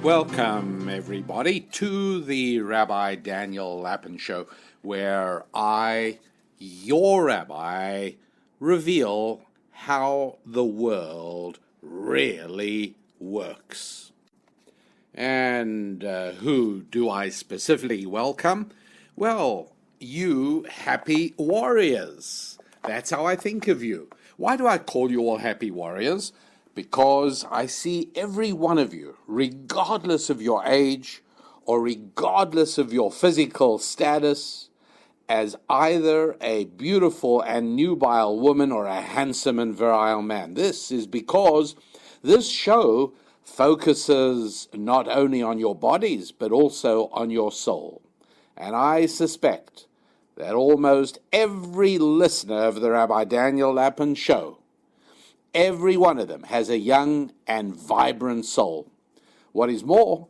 Welcome, everybody, to the Rabbi Daniel Lapin Show, where I, your rabbi, reveal how the world really works. And who do I specifically welcome? Well, you happy warriors. That's how I think of you. Why do I call you all happy warriors? Because I see every one of you, regardless of your age or regardless of your physical status, as either a beautiful and nubile woman or a handsome and virile man. This is because this show focuses not only on your bodies, but also on your soul. And I suspect that almost every listener of the Rabbi Daniel Lapin Show, every one of them has a young and vibrant soul. What is more,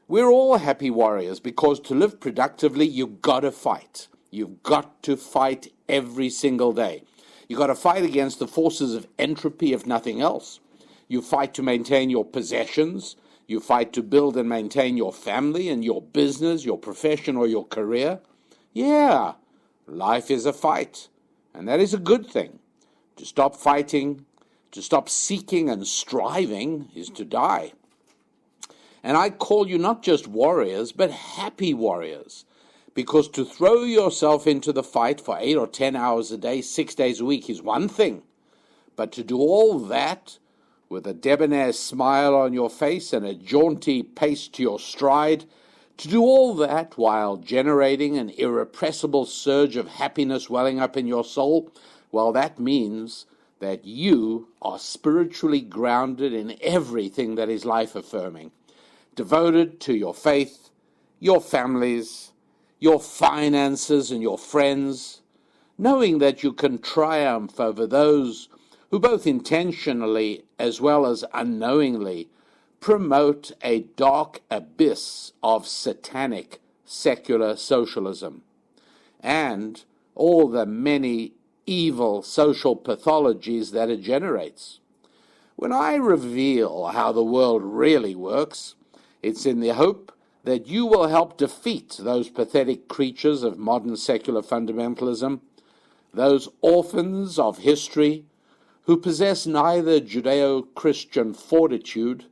we're all happy warriors because to live productively, you've got to fight. You've got to fight every single day. You've got to fight against the forces of entropy, if nothing else. You fight to maintain your possessions. You fight to build and maintain your family and your business, your profession, or your career. Yeah, life is a fight, and that is a good thing. To stop fighting, to stop seeking and striving is to die. And I call you not just warriors, but happy warriors. Because to throw yourself into the fight for 8 or 10 hours a day, 6 days a week is one thing. But to do all that with a debonair smile on your face and a jaunty pace to your stride, to do all that while generating an irrepressible surge of happiness welling up in your soul, well, that means that you are spiritually grounded in everything that is life-affirming, devoted to your faith, your families, your finances, and your friends, knowing that you can triumph over those who both intentionally as well as unknowingly promote a dark abyss of satanic secular socialism, and all the many evil social pathologies that it generates. When I reveal how the world really works, it's in the hope that you will help defeat those pathetic creatures of modern secular fundamentalism, those orphans of history who possess neither Judeo-Christian fortitude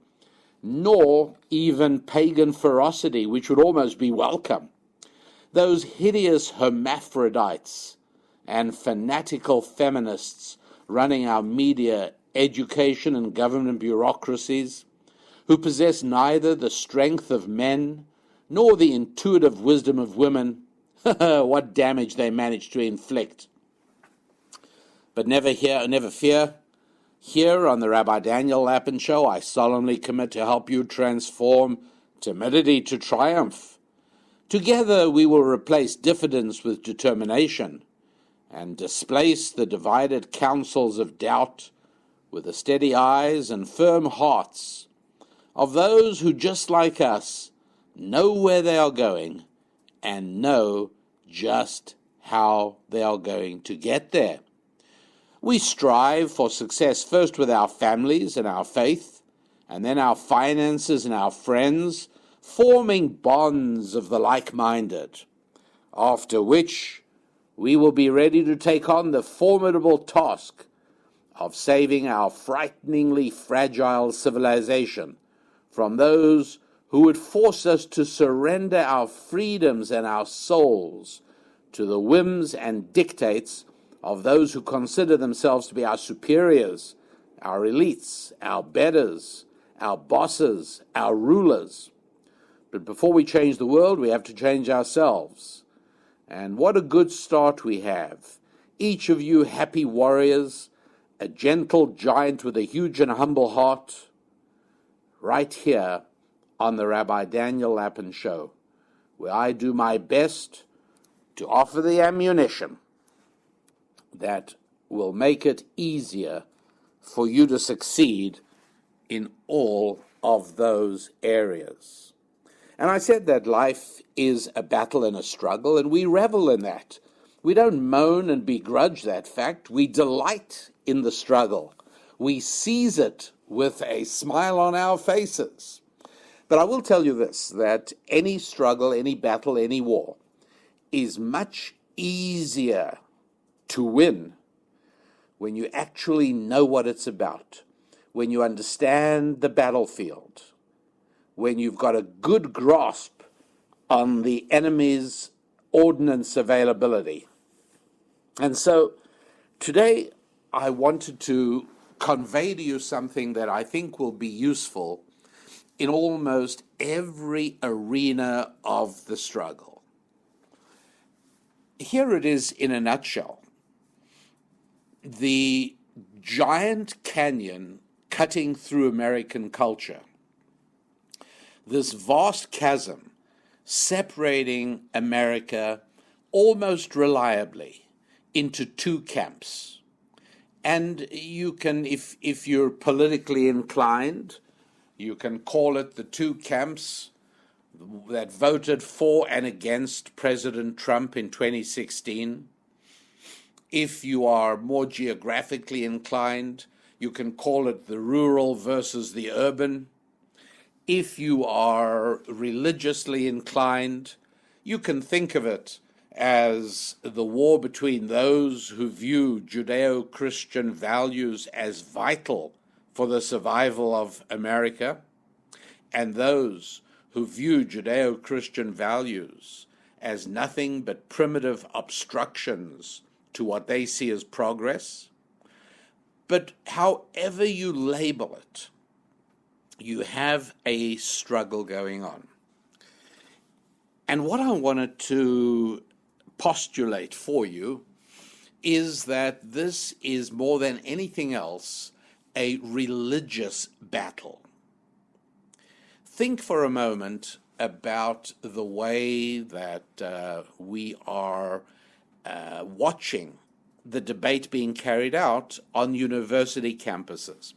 nor even pagan ferocity, which would almost be welcome, those hideous hermaphrodites and fanatical feminists running our media, education, and government bureaucracies, who possess neither the strength of men nor the intuitive wisdom of women. What damage they manage to inflict. But never fear. Here on the Rabbi Daniel Lapin Show, I solemnly commit to help you transform timidity to triumph. Together we will replace diffidence with determination, and displace the divided counsels of doubt with the steady eyes and firm hearts of those who, just like us, know where they are going and know just how they are going to get there. We strive for success first with our families and our faith, and then our finances and our friends, forming bonds of the like-minded, after which we will be ready to take on the formidable task of saving our frighteningly fragile civilization from those who would force us to surrender our freedoms and our souls to the whims and dictates of those who consider themselves to be our superiors, our elites, our betters, our bosses, our rulers. But before we change the world, we have to change ourselves. And what a good start we have. Each of you happy warriors, a gentle giant with a huge and humble heart, right here on the Rabbi Daniel Lapin Show, where I do my best to offer the ammunition that will make it easier for you to succeed in all of those areas. And I said that life is a battle and a struggle, and we revel in that. We don't moan and begrudge that fact. We delight in the struggle. We seize it with a smile on our faces. But I will tell you this, that any struggle, any battle, any war is much easier to win when you actually know what it's about, when you understand the battlefield, when you've got a good grasp on the enemy's ordnance availability. And so today I wanted to convey to you something that I think will be useful in almost every arena of the struggle. Here it is in a nutshell. The giant canyon cutting through American culture, this vast chasm separating America almost reliably into two camps. And you can, if you're politically inclined, you can call it the two camps that voted for and against President Trump in 2016. If you are more geographically inclined, you can call it the rural versus the urban. If you are religiously inclined, you can think of it as the war between those who view Judeo-Christian values as vital for the survival of America, and those who view Judeo-Christian values as nothing but primitive obstructions to what they see as progress. But however you label it, you have a struggle going on. And what I wanted to postulate for you is that this is more than anything else a religious battle. Think for a moment about the way that we are watching the debate being carried out on university campuses.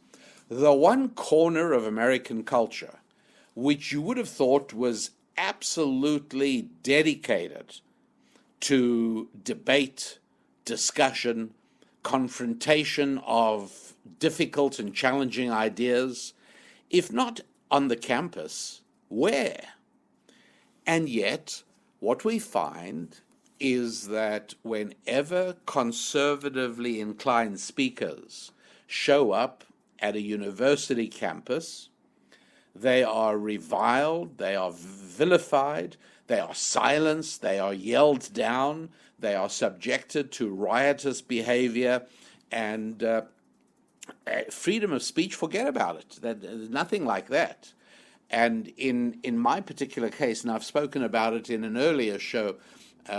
The one corner of American culture which you would have thought was absolutely dedicated to debate, discussion, confrontation of difficult and challenging ideas, if not on the campus, where? And yet, what we find is that whenever conservatively inclined speakers show up at a university campus, they are reviled, they are vilified, they are silenced, they are yelled down, they are subjected to riotous behavior, and freedom of speech, forget about it. There's nothing like that. And in my particular case, and I've spoken about it in an earlier show,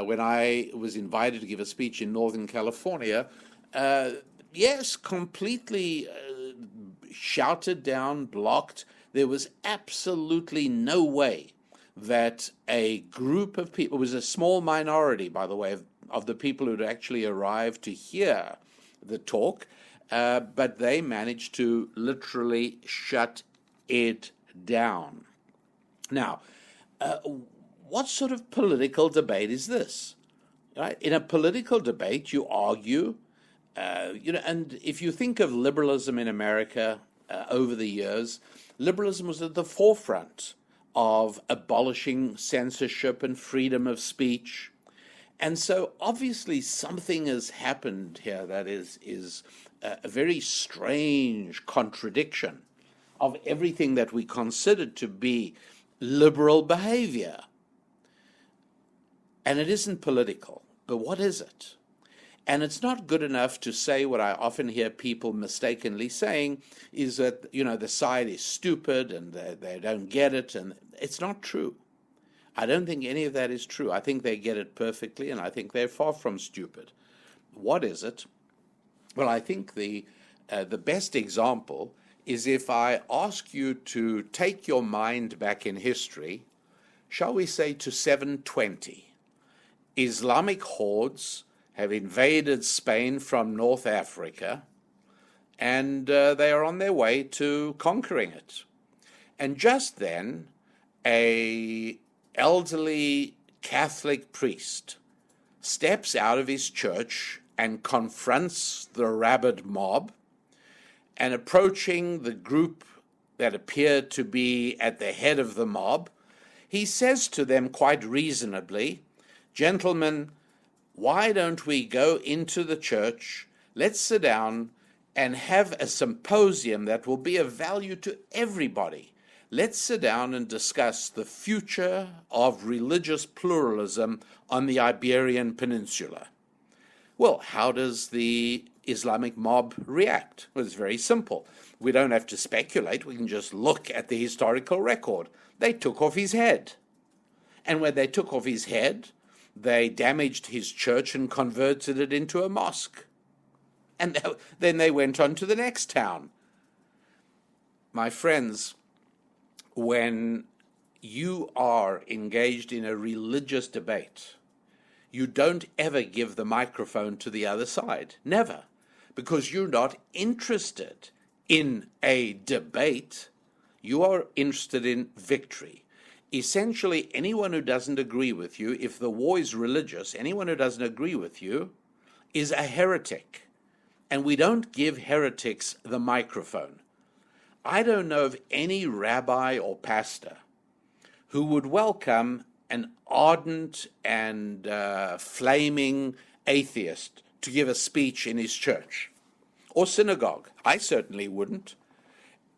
when I was invited to give a speech in Northern California, yes, completely shouted down, blocked. There was absolutely no way that a group of people, it was a small minority, by the way, of the people who'd actually arrived to hear the talk, but they managed to literally shut it down. Now, what sort of political debate is this? Right? In a political debate, you argue, and if you think of liberalism in America over the years, liberalism was at the forefront of abolishing censorship and freedom of speech. And so obviously something has happened here that is a very strange contradiction of everything that we considered to be liberal behavior. And it isn't political, but what is it? And it's not good enough to say what I often hear people mistakenly saying is that, the side is stupid and they don't get it, and it's not true. I don't think any of that is true. I think they get it perfectly, and I think they're far from stupid. What is it? Well, I think the best example is if I ask you to take your mind back in history, shall we say to 720. Islamic hordes have invaded Spain from North Africa, and they are on their way to conquering it. And just then, a elderly Catholic priest steps out of his church and confronts the rabid mob, and approaching the group that appear to be at the head of the mob, he says to them quite reasonably, "Gentlemen, why don't we go into the church, let's sit down and have a symposium that will be of value to everybody. Let's sit down and discuss the future of religious pluralism on the Iberian Peninsula." Well, how does the Islamic mob react? Well, it's very simple. We don't have to speculate. We can just look at the historical record. They took off his head. And when they took off his head, they damaged his church and converted it into a mosque. And then they went on to the next town. My friends, when you are engaged in a religious debate, you don't ever give the microphone to the other side. Never. Because you're not interested in a debate. You are interested in victory. Essentially, anyone who doesn't agree with you, if the war is religious, anyone who doesn't agree with you is a heretic. And we don't give heretics the microphone. I don't know of any rabbi or pastor who would welcome an ardent and flaming atheist to give a speech in his church or synagogue. I certainly wouldn't.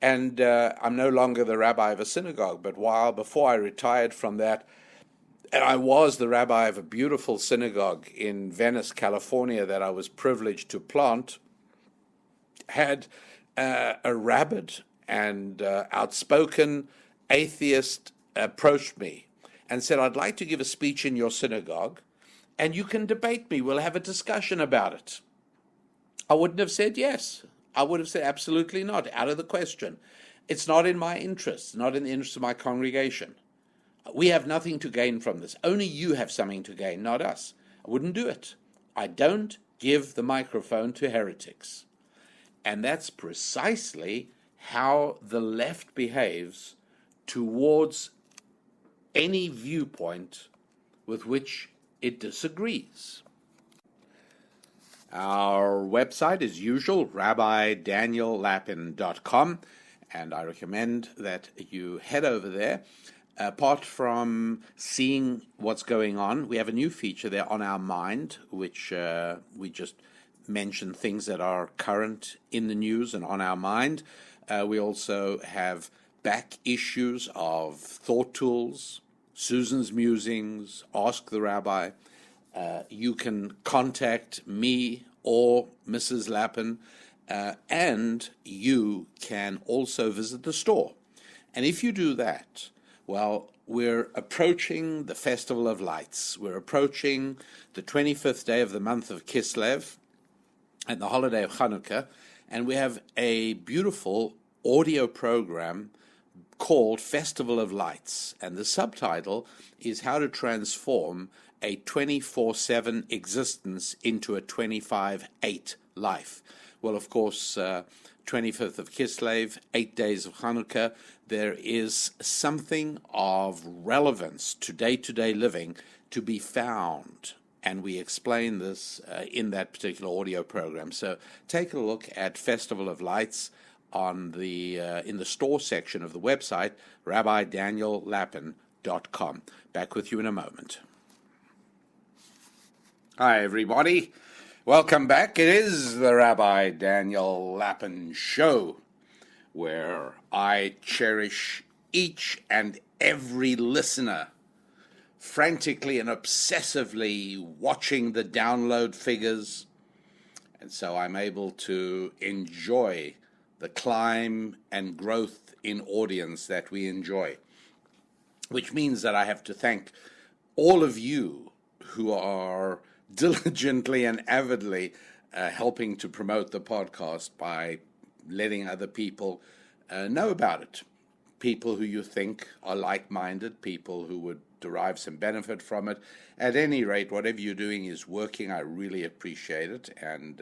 And I'm no longer the rabbi of a synagogue, but before I retired from that, and I was the rabbi of a beautiful synagogue in Venice, California, that I was privileged to plant, had a rabid and outspoken atheist approached me and said, "I'd like to give a speech in your synagogue, and you can debate me. We'll have a discussion about it." I wouldn't have said yes. I would have said absolutely not, out of the question. It's not in my interest, not in the interest of my congregation. We have nothing to gain from this. Only you have something to gain, not us. I wouldn't do it. I don't give the microphone to heretics. And that's precisely how the left behaves towards any viewpoint with which it disagrees. Our website, as usual, rabbidaniellapin.com, and I recommend that you head over there. Apart from seeing what's going on, we have a new feature there on our mind, which we just mention things that are current in the news and on our mind. We also have back issues of Thought Tools, Susan's Musings, Ask the Rabbi. You can contact me or Mrs. Lapin, and you can also visit the store. And if you do that, well, we're approaching the Festival of Lights. We're approaching the 25th day of the month of Kislev and the holiday of Hanukkah, and we have a beautiful audio program called Festival of Lights, and the subtitle is How to Transform a 24/7 existence into a 25/8 life. Well, of course, 25th of Kislev, 8 days of Hanukkah, there is something of relevance to day-to-day living to be found, and we explain this in that particular audio program. So take a look at Festival of Lights on the in the store section of the website, rabbidaniellapin.com. Back with you in a moment. Hi, everybody. Welcome back. It is the Rabbi Daniel Lapin Show, where I cherish each and every listener, frantically and obsessively watching the download figures, and so I'm able to enjoy the climb and growth in audience that we enjoy, which means that I have to thank all of you who are diligently and avidly helping to promote the podcast by letting other people know about it. People who you think are like-minded, people who would derive some benefit from it. At any rate, whatever you're doing is working. I really appreciate it. And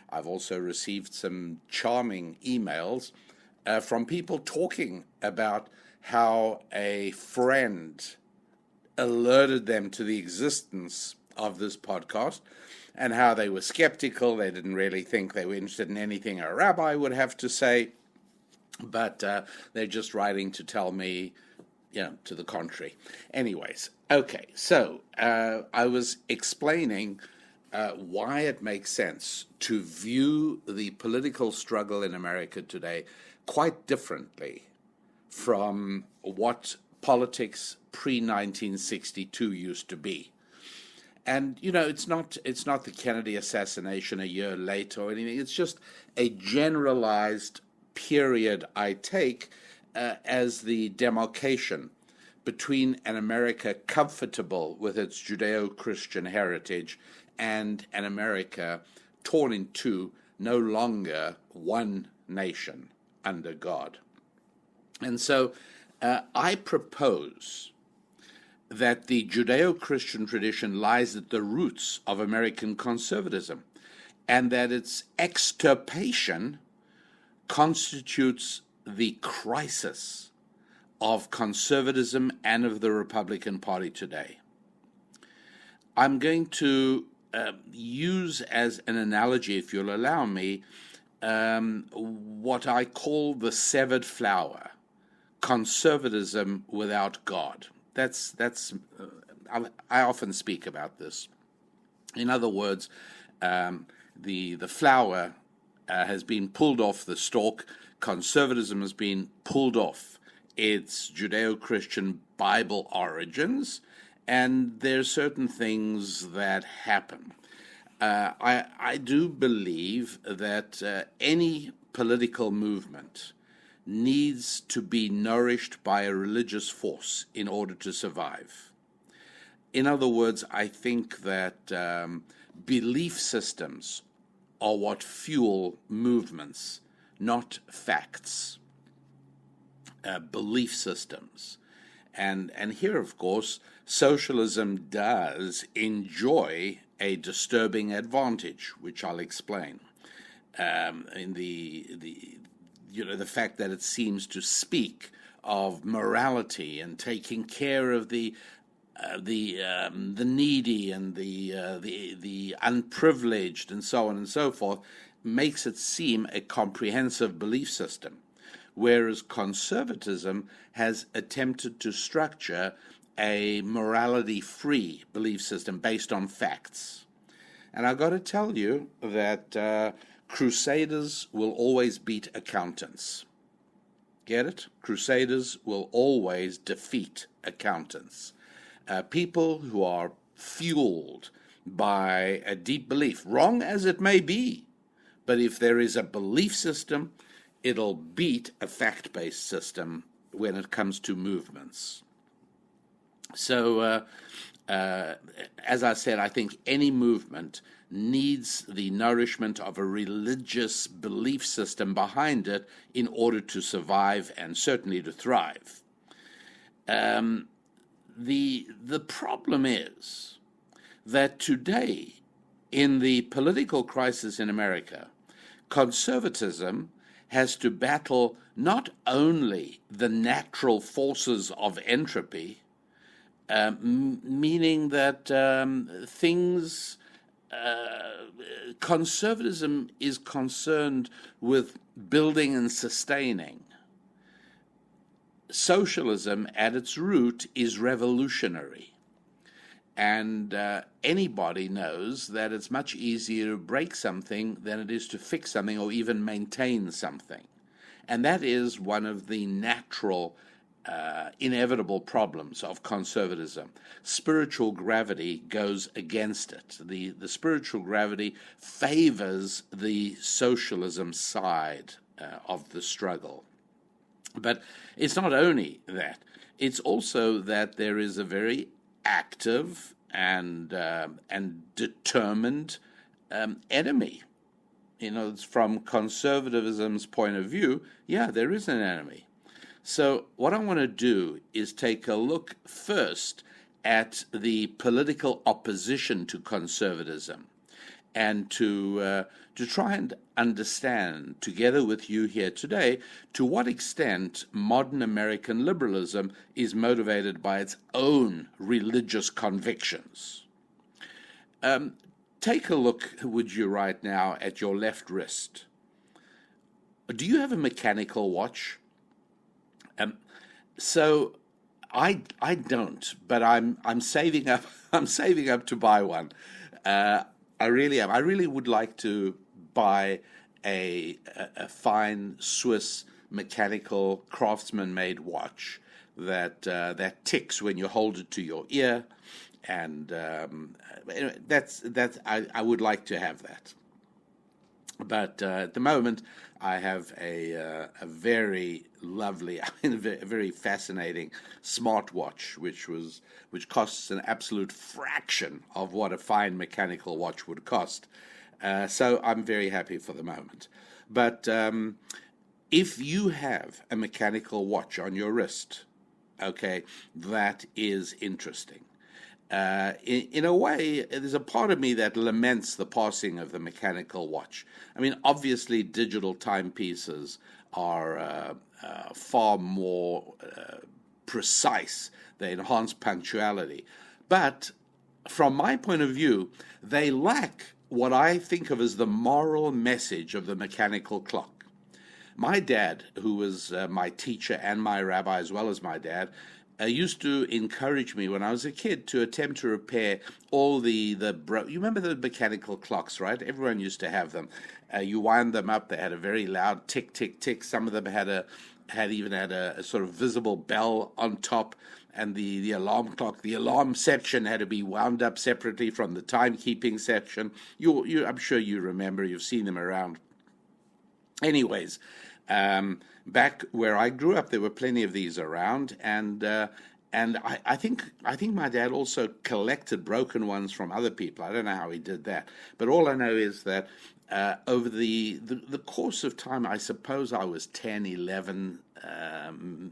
I've also received some charming emails from people talking about how a friend alerted them to the existence of this podcast and how they were skeptical. They didn't really think they were interested in anything a rabbi would have to say. but they're just writing to tell me, to the contrary. Anyways, okay, so I was explaining why it makes sense to view the political struggle in America today quite differently from what politics pre-1962 used to be. And it's not the Kennedy assassination a year later or anything. It's just a generalized period I take as the demarcation between an America comfortable with its Judeo-Christian heritage and an America torn in two, no longer one nation under God. And so I propose that the Judeo-Christian tradition lies at the roots of American conservatism, and that its extirpation constitutes the crisis of conservatism and of the Republican Party today. I'm going to use as an analogy, if you'll allow me, what I call the severed flower, conservatism without God. I often speak about this. In other words, the flower has been pulled off the stalk. Conservatism has been pulled off its Judeo-Christian Bible origins, and there are certain things that happen. I do believe that any political movement needs to be nourished by a religious force in order to survive. In other words, I think that belief systems are what fuel movements, not facts. Belief systems. And here, of course, socialism does enjoy a disturbing advantage, which I'll explain. In the fact that it seems to speak of morality and taking care of the needy and the unprivileged and so on and so forth, makes it seem a comprehensive belief system, whereas conservatism has attempted to structure a morality-free belief system based on facts. And I've got to tell you that Crusaders will always beat accountants. Get it? Crusaders will always defeat accountants. People who are fueled by a deep belief, wrong as it may be, but if there is a belief system, it'll beat a fact-based system when it comes to movements. So, as I said, I think any movement needs the nourishment of a religious belief system behind it in order to survive and certainly to thrive. The problem is that today, in the political crisis in America, conservatism has to battle not only the natural forces of entropy, meaning that conservatism is concerned with building and sustaining. Socialism, at its root, is revolutionary. And anybody knows that it's much easier to break something than it is to fix something or even maintain something. And that is one of the natural, inevitable problems of conservatism. Spiritual gravity goes against it. The spiritual gravity favors the socialism side of the struggle. But it's not only that. It's also that there is a very active and determined enemy. From conservatism's point of view, there is an enemy. So what I want to do is take a look first at the political opposition to conservatism, and to try and understand, together with you here today, to what extent modern American liberalism is motivated by its own religious convictions. Take a look, would you, right now at your left wrist. Do you have a mechanical watch? So I don't, but I'm saving up. I'm saving up to buy one. I really am. I really would like to buy a fine Swiss mechanical craftsman-made watch that ticks when you hold it to your ear, and anyway, that's I would like to have that. But at the moment, I have a very lovely, a very fascinating smartwatch, which costs an absolute fraction of what a fine mechanical watch would cost. So I'm very happy for the moment. But if you have a mechanical watch on your wrist, okay, that is interesting. In a way, there's a part of me that laments the passing of the mechanical watch. I mean, obviously, digital timepieces are far more precise. They enhance punctuality. But from my point of view, they lack what I think of as the moral message of the mechanical clock. My dad, who was my teacher and my rabbi as well as my dad, used to encourage me when I was a kid to attempt to repair all you remember the mechanical clocks, right? Everyone used to have them. You wind them up; they had a very loud tick, tick, tick. Some of them had a sort of visible bell on top, and the alarm clock, the alarm section had to be wound up separately from the timekeeping section. I'm sure you remember. You've seen them around. Anyways. Back where I grew up, there were plenty of these around, and I think my dad also collected broken ones from other people. I don't know how he did that, but all I know is that over the course of time, I suppose I was 10, 11,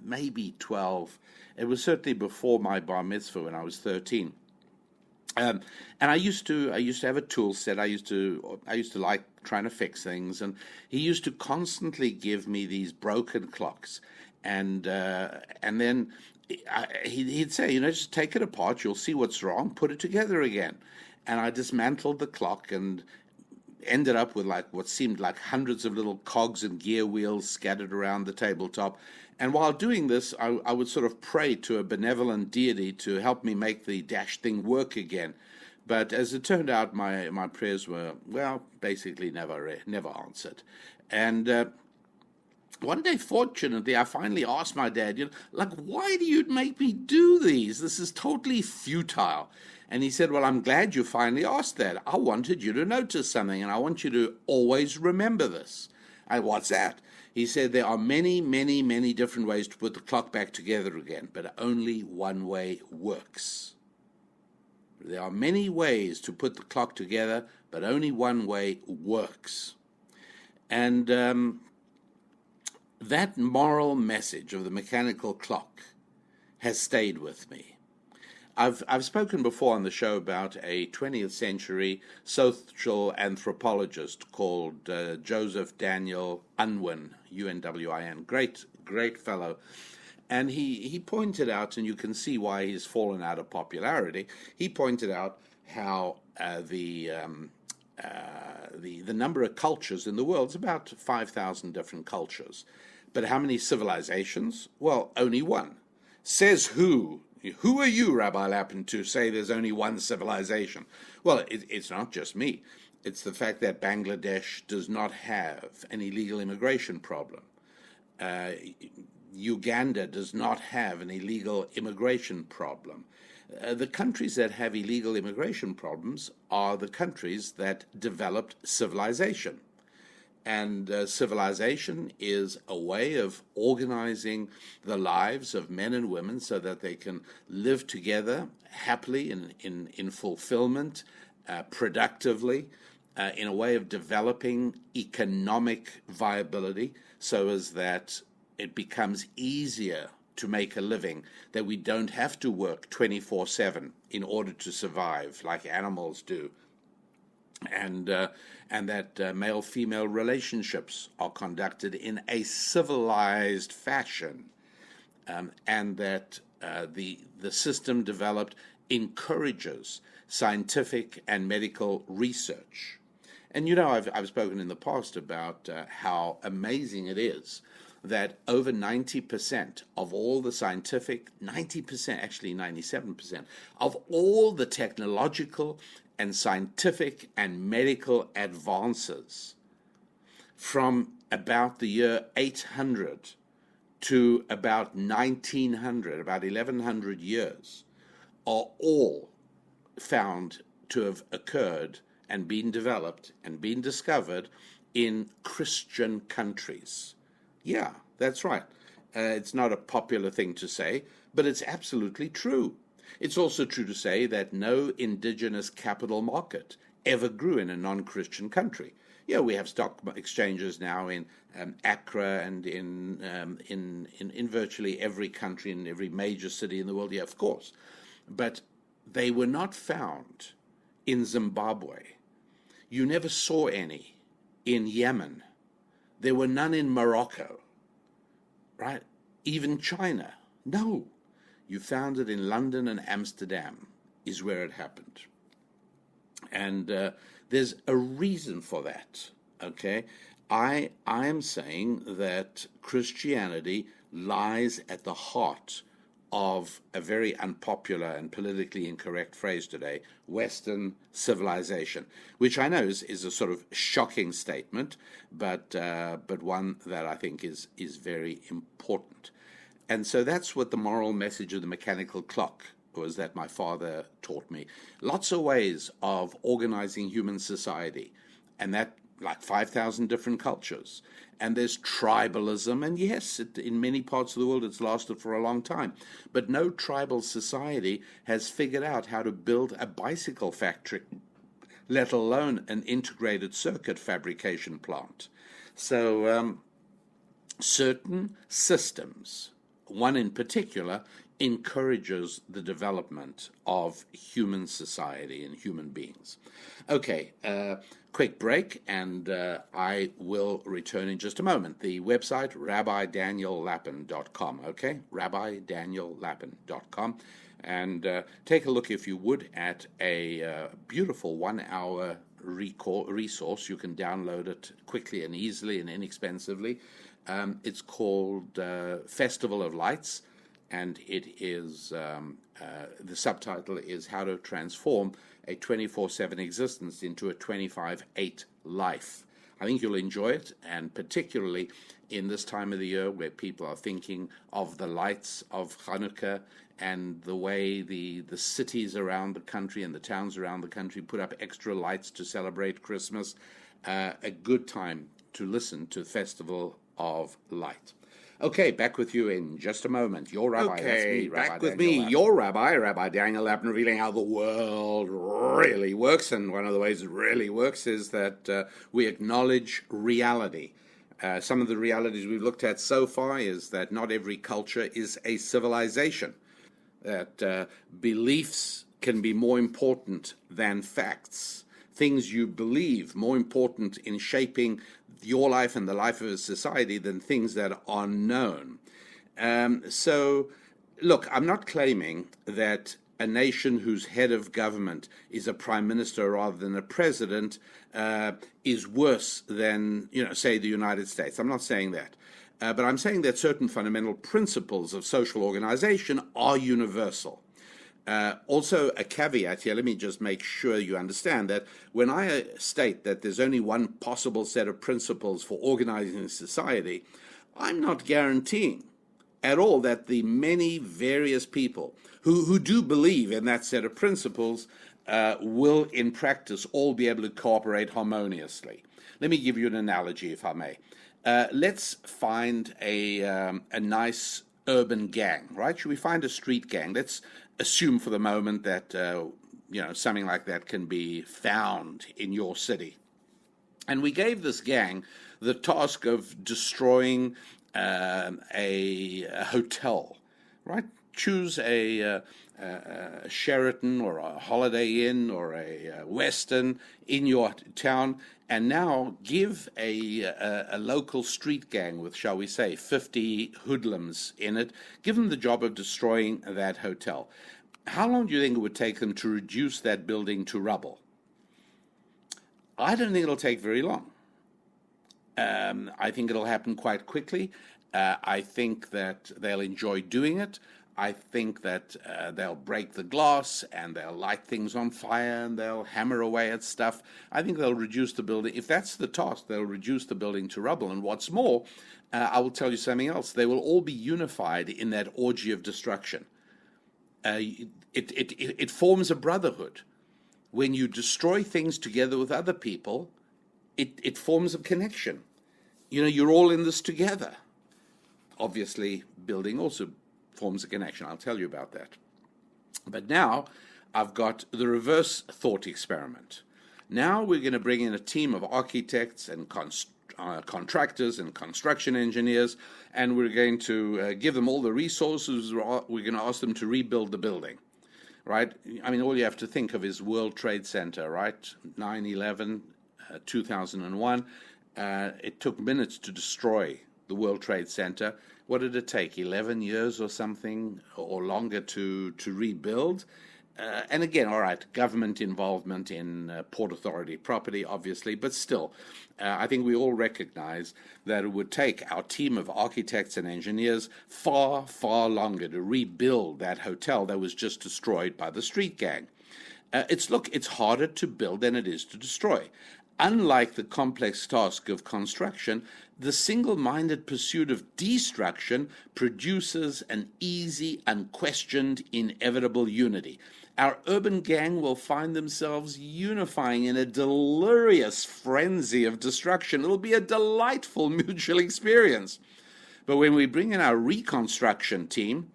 maybe 12. It was certainly before my bar mitzvah when I was 13. And I used to have a tool set. I used to like trying to fix things, and he used to constantly give me these broken clocks, and then he'd say, just take it apart. You'll see what's wrong. Put it together again. And I dismantled the clock and ended up with like what seemed like hundreds of little cogs and gear wheels scattered around the tabletop. And while doing this, I would sort of pray to a benevolent deity to help me make the dashed thing work again. But as it turned out, my prayers were, well, basically never answered. And one day, fortunately, I finally asked my dad, why do you make me do these? This is totally futile. And he said, well, I'm glad you finally asked that. I wanted you to notice something, and I want you to always remember this. What's that? He said, there are many, many, many different ways to put the clock back together again, but only one way works. There are many ways to put the clock together, but only one way works. And that moral message of the mechanical clock has stayed with me. I've spoken before on the show about a 20th century social anthropologist called Joseph Daniel Unwin, Unwin, great fellow. And he pointed out, and you can see why he's fallen out of popularity, he pointed out how the number of cultures in the world is about 5,000 different cultures. But how many civilizations? Well, only one. Says who? Who are you, Rabbi Lappin, to say there's only one civilization? Well, it's not just me. It's the fact that Bangladesh does not have an illegal immigration problem. Uganda does not have an illegal immigration problem. The countries that have illegal immigration problems are the countries that developed civilization. And civilization is a way of organizing the lives of men and women so that they can live together happily in fulfillment, productively, in a way of developing economic viability so as that it becomes easier to make a living, that we don't have to work 24/7 in order to survive like animals do. And that male-female relationships are conducted in a civilized fashion, and that the system developed encourages scientific and medical research. And you know, I've spoken in the past about how amazing it is that over 90% of all the scientific, 90%, actually 97%, of all the technological and scientific and medical advances from about the year 800 to about 1900, about 1100 years, are all found to have occurred and been developed and been discovered in Christian countries. Yeah, that's right. It's not a popular thing to say, but it's absolutely true. It's also true to say that no indigenous capital market ever grew in a non-Christian country. Yeah, we have stock exchanges now in Accra and in virtually every country, in every major city in the world. Yeah, of course. But they were not found in Zimbabwe. You never saw any in Yemen. There were none in Morocco, right? Even China. No. You found it in London and Amsterdam is where it happened. And there's a reason for that, okay? I am saying that Christianity lies at the heart of a very unpopular and politically incorrect phrase today, Western civilization, which I know is a sort of shocking statement, but one that I think is very important. And so that's what the moral message of the mechanical clock was that my father taught me. Lots of ways of organizing human society, and that like 5,000 different cultures. And there's tribalism, and yes, in many parts of the world it's lasted for a long time. But no tribal society has figured out how to build a bicycle factory, let alone an integrated circuit fabrication plant. So certain systems, one in particular, encourages the development of human society and human beings. Okay, quick break, and I will return in just a moment. The website, rabbidaniellapin.com, okay? rabbidaniellapin.com. And take a look, if you would, at a beautiful 1-hour resource. You can download it quickly and easily and inexpensively. It's called Festival of Lights, and it is the subtitle is How to Transform a 24/7 existence into a 25/8 life. I think you'll enjoy it, and particularly in this time of the year where people are thinking of the lights of Hanukkah and the way the cities around the country and the towns around the country put up extra lights to celebrate Christmas. A good time to listen to Festival of Light. Okay, back with you in just a moment. Your rabbi, that's me, Rabbi back with Daniel me, Lapin. Your rabbi, Rabbi Daniel Lapin, revealing how the world really works. And one of the ways it really works is that we acknowledge reality. Some of the realities we've looked at so far is that not every culture is a civilization, that beliefs can be more important than facts. Things you believe more important in shaping your life and the life of a society than things that are known. So, look, I'm not claiming that a nation whose head of government is a prime minister rather than a president is worse than, say, the United States. I'm not saying that. But I'm saying that certain fundamental principles of social organization are universal. Also, a caveat here, let me just make sure you understand that when I state that there's only one possible set of principles for organizing society, I'm not guaranteeing at all that the many various people who do believe in that set of principles will in practice all be able to cooperate harmoniously. Let me give you an analogy, if I may. Let's find a nice urban gang, right? Should we find a street gang? Let's assume for the moment that something like that can be found in your city. And we gave this gang the task of destroying a hotel, right? Choose a Sheraton or a Holiday Inn or a Westin in your town, and now give a local street gang with, shall we say, 50 hoodlums in it, give them the job of destroying that hotel. How long do you think it would take them to reduce that building to rubble? I don't think it'll take very long. I think it'll happen quite quickly. I think that they'll enjoy doing it. I think that they'll break the glass and they'll light things on fire and they'll hammer away at stuff. I think they'll reduce the building. If that's the task, they'll reduce the building to rubble. And what's more, I will tell you something else. They will all be unified in that orgy of destruction. It forms a brotherhood. When you destroy things together with other people, it forms a connection. You're all in this together. Obviously, building also forms a connection. I'll tell you about that. But now I've got the reverse thought experiment. Now we're going to bring in a team of architects and contractors and construction engineers, and we're going to give them all the resources. We're going to ask them to rebuild the building, right? I mean, all you have to think of is World Trade Center, right? 9/11, 2001. It took minutes to destroy the World Trade Center. What did it take? 11 years or something, or longer to rebuild? And again, all right, government involvement in Port Authority property, obviously, but still, I think we all recognize that it would take our team of architects and engineers far, far longer to rebuild that hotel that was just destroyed by the street gang. It's harder to build than it is to destroy. Unlike the complex task of construction, the single-minded pursuit of destruction produces an easy, unquestioned, inevitable unity. Our urban gang will find themselves unifying in a delirious frenzy of destruction. It'll be a delightful mutual experience. But when we bring in our reconstruction team,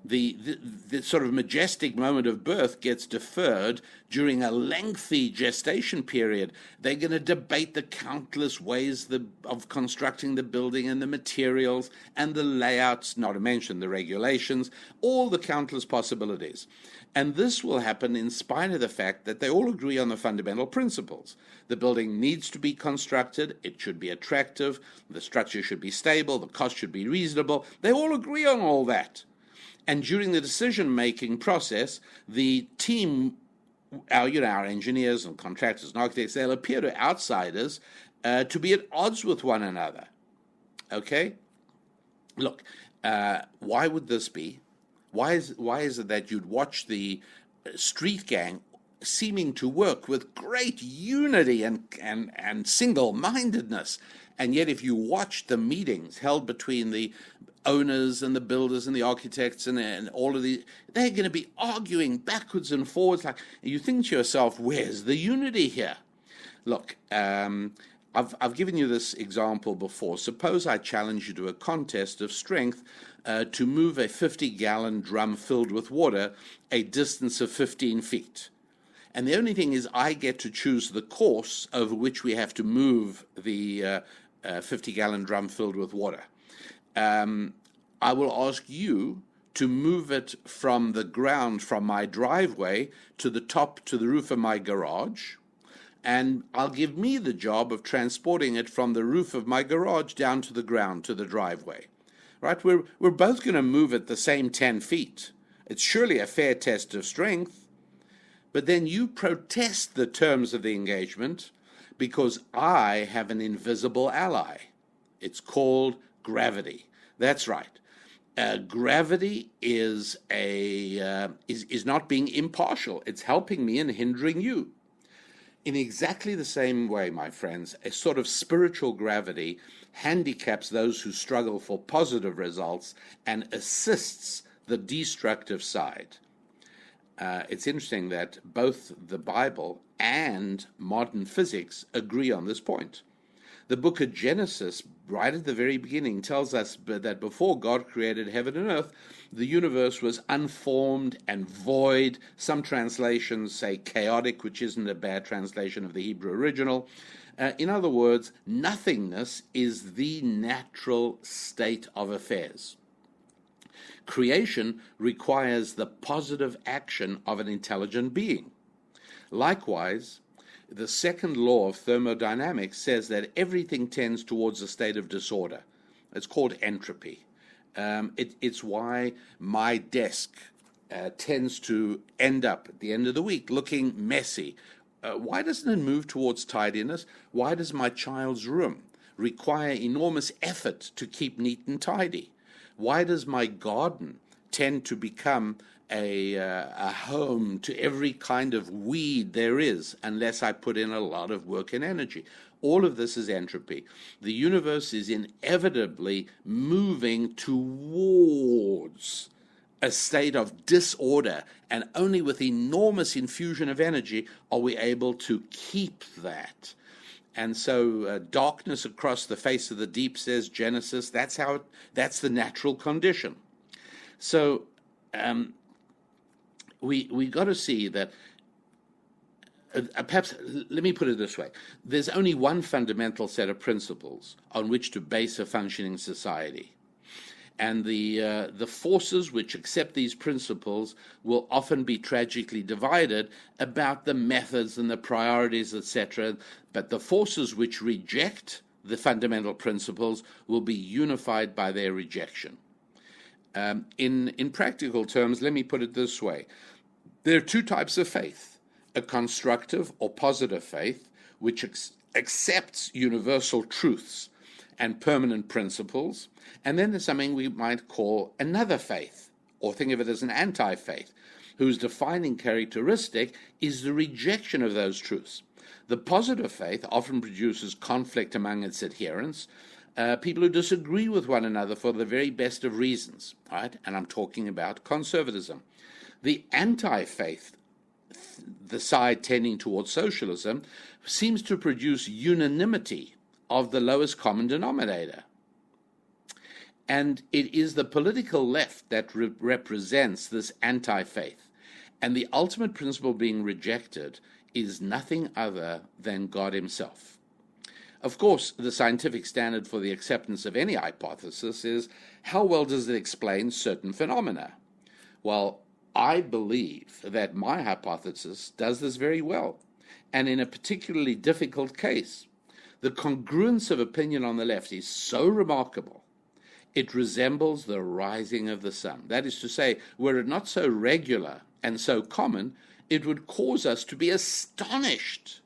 the sort of majestic moment of birth gets deferred during a lengthy gestation period. They're going to debate the countless ways of constructing the building and the materials and the layouts, not to mention the regulations, all the countless possibilities. And this will happen in spite of the fact that they all agree on the fundamental principles. The building needs to be constructed, it should be attractive, the structure should be stable, the cost should be reasonable. They all agree on all that. And during the decision-making process, the team, our engineers and contractors and architects, they'll appear to outsiders to be at odds with one another. Okay? Look, why would this be? Why is it that you'd watch the street gang seeming to work with great unity and single-mindedness, and yet if you watch the meetings held between the owners and the builders and the architects and all of these, they're going to be arguing backwards and forwards. Like, you think to yourself, where's the unity here? Look, I've given you this example before. Suppose I challenge you to a contest of strength to move a 50-gallon drum filled with water a distance of 15 feet. And the only thing is I get to choose the course over which we have to move the 50-gallon drum filled with water. I will ask you to move it from the ground, from my driveway, to the top, to the roof of my garage. And I'll give me the job of transporting it from the roof of my garage down to the ground, to the driveway. Right? We're both going to move it the same 10 feet. It's surely a fair test of strength. But then you protest the terms of the engagement because I have an invisible ally. It's called gravity. That's right. Gravity is not being impartial. It's helping me and hindering you. In exactly the same way, my friends, a sort of spiritual gravity handicaps those who struggle for positive results and assists the destructive side. It's interesting that both the Bible and modern physics agree on this point. The book of Genesis, right at the very beginning, tells us that before God created heaven and earth, the universe was unformed and void. Some translations say chaotic, which isn't a bad translation of the Hebrew original. In other words, nothingness is the natural state of affairs. Creation requires the positive action of an intelligent being. Likewise, the second law of thermodynamics says that everything tends towards a state of disorder. It's called entropy. It's why my desk tends to end up at the end of the week looking messy, why doesn't it move towards tidiness? Why does my child's room require enormous effort to keep neat and tidy? Why does my garden tend to become a home to every kind of weed there is unless I put in a lot of work and energy? All of this is entropy. The universe is inevitably moving towards a state of disorder, and only with enormous infusion of energy are we able to keep that. And so darkness across the face of the deep, says Genesis, that's the natural condition. So we got to see that, perhaps, let me put it this way. There's only one fundamental set of principles on which to base a functioning society. And the forces which accept these principles will often be tragically divided about the methods and the priorities, etc. But the forces which reject the fundamental principles will be unified by their rejection. In practical terms, let me put it this way. There are two types of faith: a constructive or positive faith, which accepts universal truths and permanent principles, and then there's something we might call another faith, or think of it as an anti-faith, whose defining characteristic is the rejection of those truths. The positive faith often produces conflict among its adherents, people who disagree with one another for the very best of reasons, right? And I'm talking about conservatism. The anti-faith, the side tending towards socialism, seems to produce unanimity of the lowest common denominator. And it is the political left that represents this anti-faith. And the ultimate principle being rejected is nothing other than God himself. Of course, the scientific standard for the acceptance of any hypothesis is how well does it explain certain phenomena? Well, I believe that my hypothesis does this very well, and in a particularly difficult case. The congruence of opinion on the left is so remarkable, it resembles the rising of the sun. That is to say, were it not so regular and so common, it would cause us to be astonished.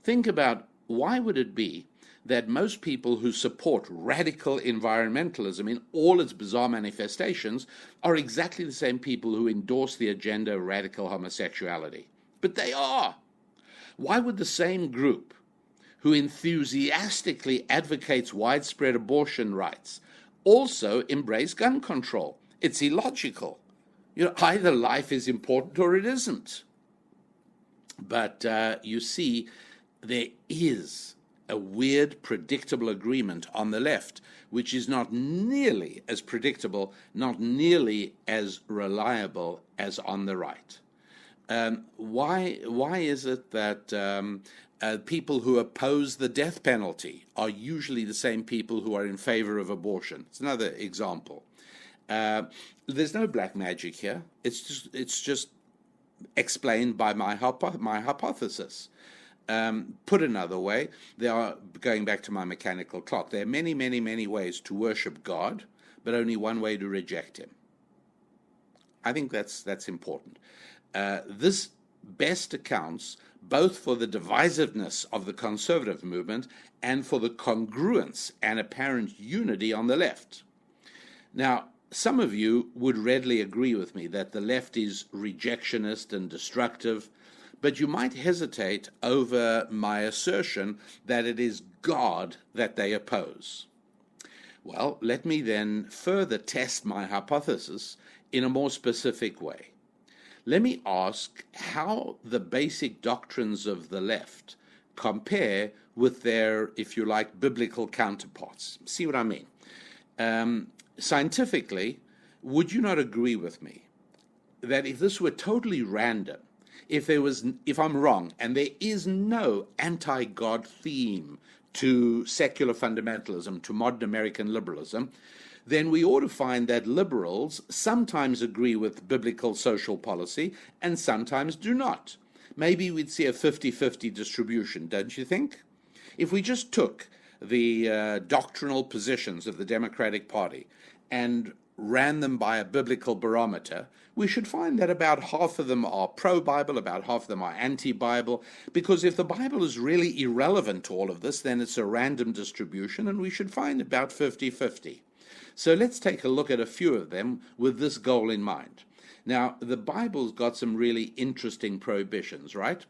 Think about, why would it be that most people who support radical environmentalism in all its bizarre manifestations are exactly the same people who endorse the agenda of radical homosexuality? But they are. Why would the same group who enthusiastically advocates widespread abortion rights also embrace gun control? It's illogical. Either life is important or it isn't. But you see, there is a weird, predictable agreement on the left, which is not nearly as predictable, not nearly as reliable as on the right. Why is it that people who oppose the death penalty are usually the same people who are in favor of abortion? It's another example. There's no black magic here. It's just explained by my hypothesis. Put another way, going back to my mechanical clock, there are many, many, many ways to worship God, but only one way to reject him. I think that's important. This best accounts both for the divisiveness of the conservative movement and for the congruence and apparent unity on the left. Now, some of you would readily agree with me that the left is rejectionist and destructive, but you might hesitate over my assertion that it is God that they oppose. Well, let me then further test my hypothesis in a more specific way. Let me ask how the basic doctrines of the left compare with their, if you like, biblical counterparts. See what I mean? Scientifically, would you not agree with me that if this were totally random, if I'm wrong, and there is no anti-God theme to secular fundamentalism, to modern American liberalism, then we ought to find that liberals sometimes agree with biblical social policy and sometimes do not. Maybe we'd see a 50-50 distribution, don't you think? If we just took the doctrinal positions of the Democratic Party and ran them by a biblical barometer, we should find that about half of them are pro-Bible, about half of them are anti-Bible, because if the Bible is really irrelevant to all of this, then it's a random distribution, and we should find about 50-50. So let's take a look at a few of them with this goal in mind. Now, the Bible's got some really interesting prohibitions, right?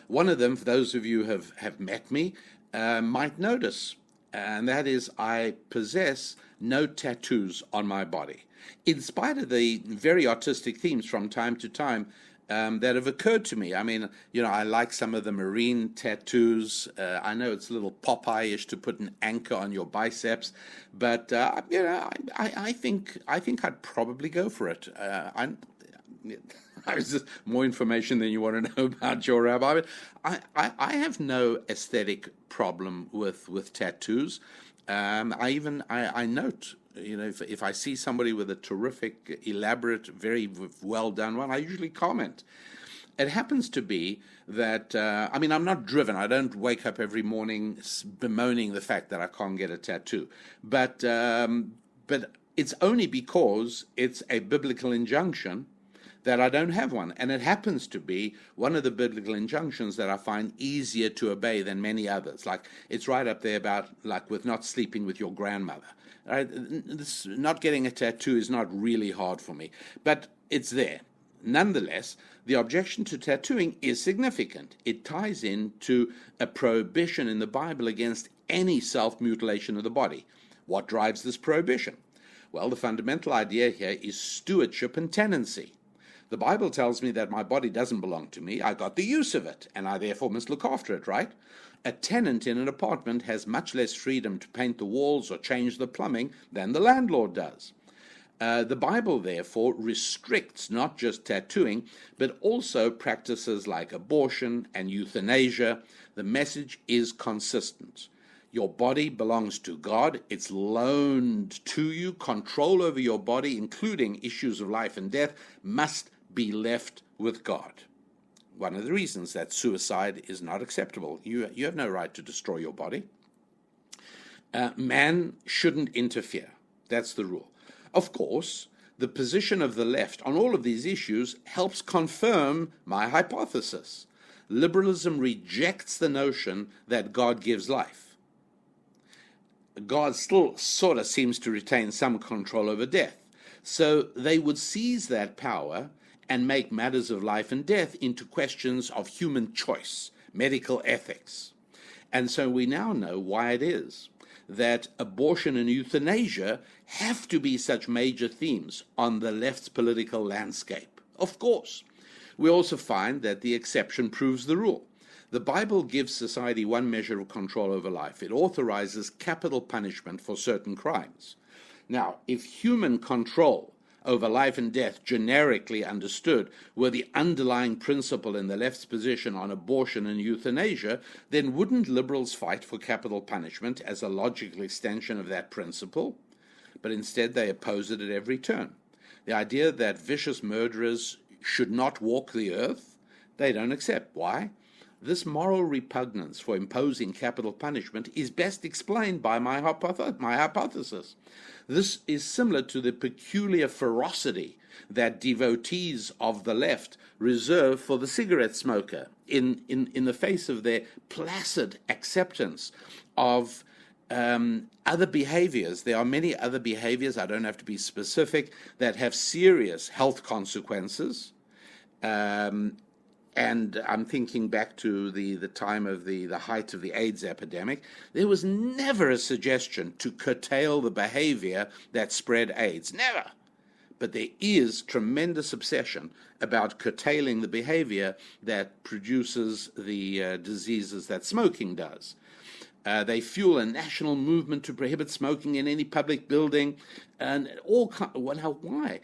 One of them, for those of you who have met me, might notice, and that is I possess no tattoos on my body, in spite of the very artistic themes from time to time that have occurred to me. I mean, I like some of the marine tattoos. I know it's a little Popeye-ish to put an anchor on your biceps, but I think I'd probably go for it. I was just more information than you want to know about your rabbi. I have no aesthetic problem with tattoos. I note, if I see somebody with a terrific, elaborate, very well done one, I usually comment. It happens to be that, I'm not driven. I don't wake up every morning bemoaning the fact that I can't get a tattoo. But it's only because it's a biblical injunction that I don't have one. And it happens to be one of the biblical injunctions that I find easier to obey than many others. Like, it's right up there about, with not sleeping with your grandmother. Right? Not getting a tattoo is not really hard for me, but it's there. Nonetheless, the objection to tattooing is significant. It ties into a prohibition in the Bible against any self-mutilation of the body. What drives this prohibition? Well, the fundamental idea here is stewardship and tenancy. The Bible tells me that my body doesn't belong to me. I got the use of it, and I therefore must look after it, right? A tenant in an apartment has much less freedom to paint the walls or change the plumbing than the landlord does. The Bible, therefore, restricts not just tattooing, but also practices like abortion and euthanasia. The message is consistent. Your body belongs to God. It's loaned to you. Control over your body, including issues of life and death, must be left with God. One of the reasons that suicide is not acceptable. You have no right to destroy your body. Man shouldn't interfere. That's the rule. Of course, the position of the left on all of these issues helps confirm my hypothesis. Liberalism rejects the notion that God gives life. God still sort of seems to retain some control over death. So they would seize that power and make matters of life and death into questions of human choice, medical ethics. And so we now know why it is that abortion and euthanasia have to be such major themes on the left's political landscape. Of course, we also find that the exception proves the rule. The Bible gives society one measure of control over life. It authorizes capital punishment for certain crimes. Now, if human control over life and death, generically understood, were the underlying principle in the left's position on abortion and euthanasia, then wouldn't liberals fight for capital punishment as a logical extension of that principle? But instead they oppose it at every turn. The idea that vicious murderers should not walk the earth, they don't accept. Why? This moral repugnance for imposing capital punishment is best explained by my hypothesis. This is similar to the peculiar ferocity that devotees of the left reserve for the cigarette smoker in the face of their placid acceptance of other behaviors. There are many other behaviors, I don't have to be specific, that have serious health consequences. And I'm thinking back to the time of the height of the AIDS epidemic. There was never a suggestion to curtail the behavior that spread AIDS. Never. But there is tremendous obsession about curtailing the behavior that produces the diseases that smoking does. They fuel a national movement to prohibit smoking in any public building, and well, now why?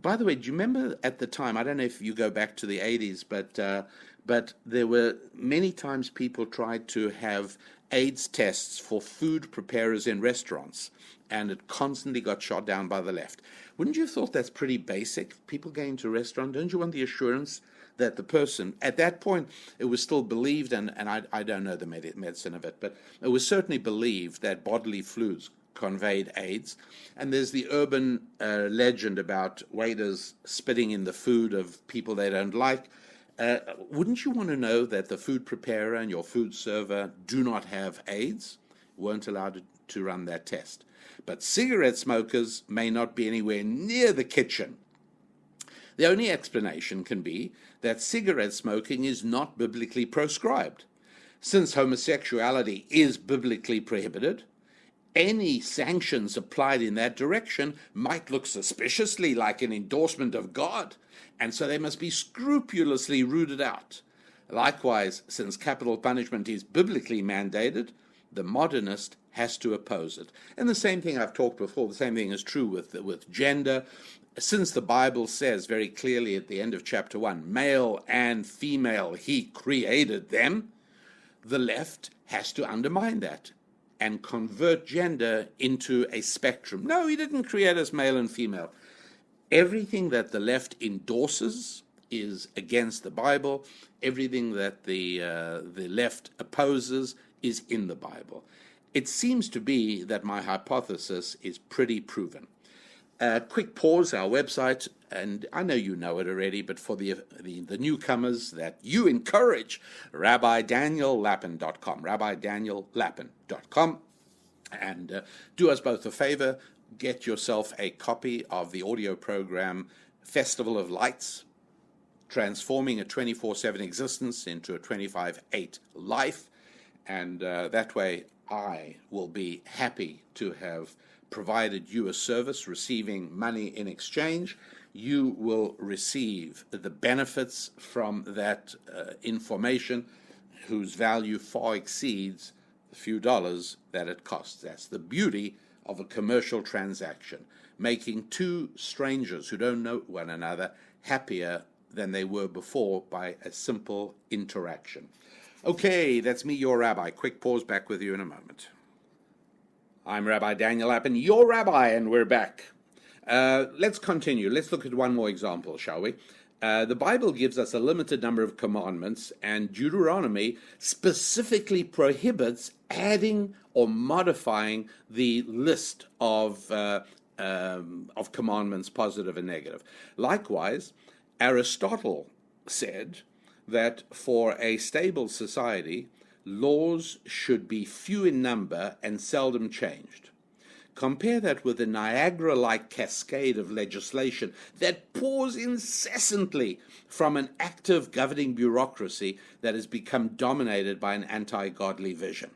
By the way, do you remember at the time? I don't know if you go back to the 80s, but there were many times people tried to have AIDS tests for food preparers in restaurants, and it constantly got shot down by the left. Wouldn't you have thought that's pretty basic? People going to a restaurant, don't you want the assurance that the person, at that point, it was still believed, and I don't know the medicine of it, but it was certainly believed that bodily fluids conveyed AIDS. And there's the urban legend about waiters spitting in the food of people they don't like. Wouldn't you want to know that the food preparer and your food server do not have AIDS? Weren't allowed to run that test. But cigarette smokers may not be anywhere near the kitchen. The only explanation can be that cigarette smoking is not biblically proscribed. Since homosexuality is biblically prohibited, any sanctions applied in that direction might look suspiciously like an endorsement of God, and so they must be scrupulously rooted out. Likewise, since capital punishment is biblically mandated, the modernist has to oppose it. And the same thing I've talked before, the same thing is true with gender. Since the Bible says very clearly at the end of chapter 1, male and female, he created them, the left has to undermine that and convert gender into a spectrum. No, he didn't create us male and female. Everything that the left endorses is against the Bible. Everything that the left opposes is in the Bible. It seems to be that my hypothesis is pretty proven. Quick pause, our website, and I know you know it already, but for the newcomers that you encourage, RabbiDanielLapin.com, RabbiDanielLapin.com, and do us both a favor, get yourself a copy of the audio program Festival of Lights, Transforming a 24/7 Existence into a 25/8 Life, and that way I will be happy to have provided you a service, receiving money in exchange. You will receive the benefits from that information whose value far exceeds the few dollars that it costs. That's the beauty of a commercial transaction, making two strangers who don't know one another happier than they were before by a simple interaction. Okay, that's me, your rabbi. Quick pause, back with you in a moment. I'm Rabbi Daniel Lapin, your rabbi, and we're back. Let's continue. Let's look at one more example, shall we? The Bible gives us a limited number of commandments, and Deuteronomy specifically prohibits adding or modifying the list of commandments, positive and negative. Likewise, Aristotle said that for a stable society, laws should be few in number and seldom changed. Compare that with the Niagara-like cascade of legislation that pours incessantly from an active governing bureaucracy that has become dominated by an anti-godly vision.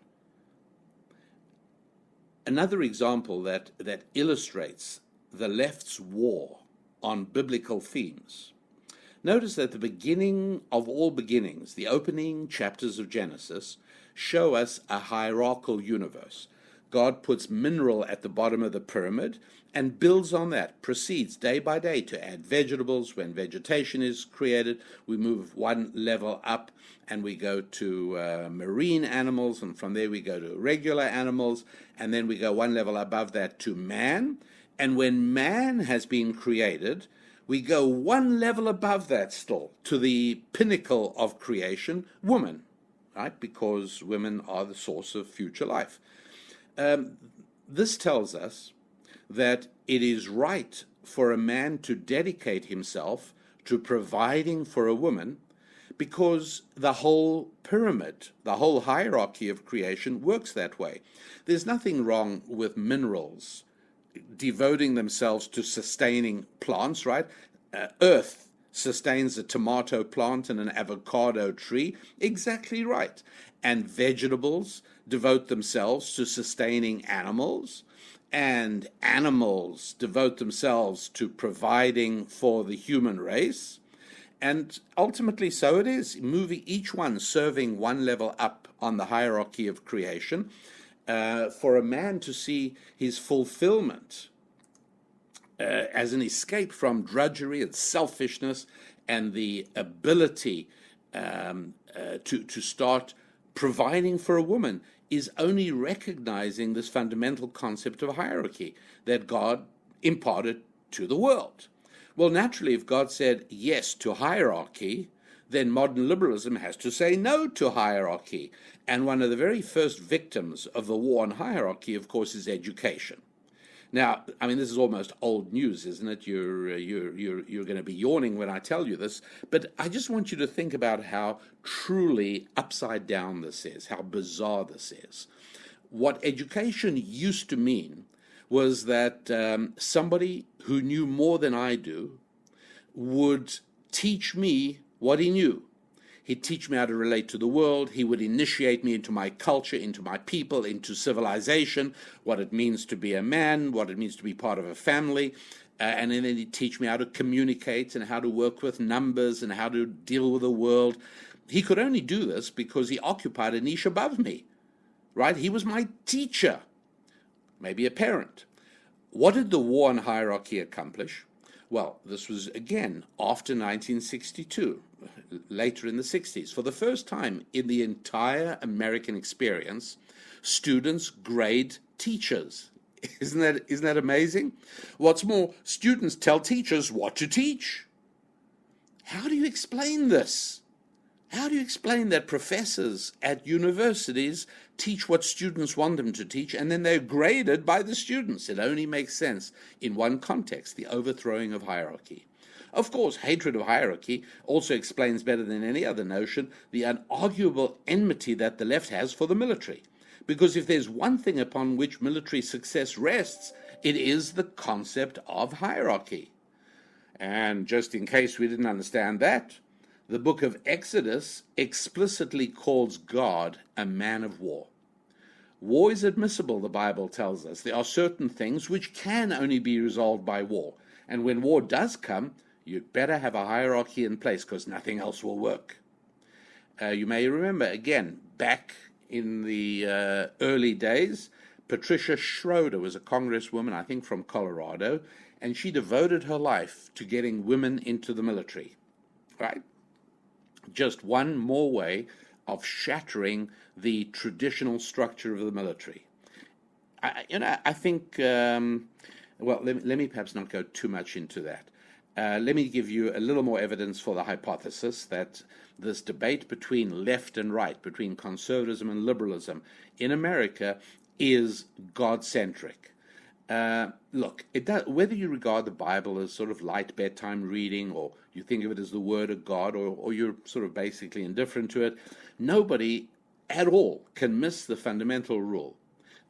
Another example that illustrates the left's war on biblical themes. Notice that the beginning of all beginnings, the opening chapters of Genesis, show us a hierarchical universe. God puts mineral at the bottom of the pyramid and builds on that, proceeds day by day to add vegetables. When vegetation is created, we move one level up and we go to marine animals, and from there we go to regular animals, and then we go one level above that to man. And when man has been created, we go one level above that still to the pinnacle of creation, woman, right? Because women are the source of future life. This tells us that it is right for a man to dedicate himself to providing for a woman, because the whole pyramid, the whole hierarchy of creation works that way. There's nothing wrong with minerals devoting themselves to sustaining plants, right? Earth sustains a tomato plant and an avocado tree. Exactly right. And vegetables devote themselves to sustaining animals, and animals devote themselves to providing for the human race. And ultimately, so it is, moving each one serving one level up on the hierarchy of creation, for a man to see his fulfillment as an escape from drudgery and selfishness, and the ability to start providing for a woman, is only recognizing this fundamental concept of hierarchy that God imparted to the world. Well, naturally, if God said yes to hierarchy, then modern liberalism has to say no to hierarchy. And one of the very first victims of the war on hierarchy, of course, is education. Now, I mean, this is almost old news, isn't it? You're going to be yawning when I tell you this, but I just want you to think about how truly upside down this is, how bizarre this is. What education used to mean was that somebody who knew more than I do would teach me what he knew. He'd teach me how to relate to the world. He would initiate me into my culture, into my people, into civilization, what it means to be a man, what it means to be part of a family. And then he'd teach me how to communicate and how to work with numbers and how to deal with the world. He could only do this because he occupied a niche above me, right? He was my teacher, maybe a parent. What did the war on hierarchy accomplish? Well, this was, again, after 1962, later in the 60s. For the first time in the entire American experience, students grade teachers. Isn't that amazing? What's more, students tell teachers what to teach. How do you explain this? How do you explain that professors at universities teach what students want them to teach, and then they're graded by the students? It only makes sense in one context, the overthrowing of hierarchy. Of course, hatred of hierarchy also explains better than any other notion the unarguable enmity that the left has for the military. Because if there's one thing upon which military success rests, it is the concept of hierarchy. And just in case we didn't understand that, the book of Exodus explicitly calls God a man of war. War is admissible, the Bible tells us. There are certain things which can only be resolved by war. And when war does come, you'd better have a hierarchy in place because nothing else will work. You may remember, again, back in the early days, Patricia Schroeder was a congresswoman, I think from Colorado, and she devoted her life to getting women into the military, right? Just one more way of shattering the traditional structure of the military. I think, well, let me perhaps not go too much into that. Let me give you a little more evidence for the hypothesis that this debate between left and right, between conservatism and liberalism in America is God-centric. Look, whether you regard the Bible as sort of light bedtime reading or you think of it as the Word of God or you're sort of basically indifferent to it, nobody at all can miss the fundamental rule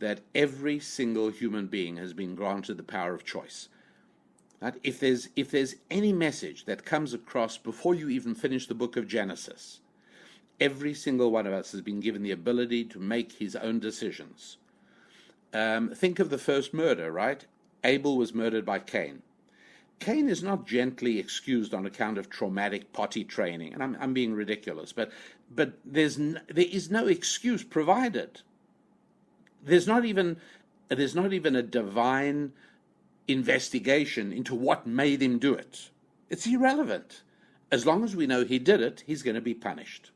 that every single human being has been granted the power of choice. Right? If there's any message that comes across before you even finish the book of Genesis, every single one of us has been given the ability to make his own decisions. Think of the first murder, right? Abel was murdered by Cain. Cain is not gently excused on account of traumatic potty training, and I'm being ridiculous, but there is no excuse provided. There's not even a divine investigation into what made him do it. It's irrelevant. As long as we know he did it, he's going to be punished.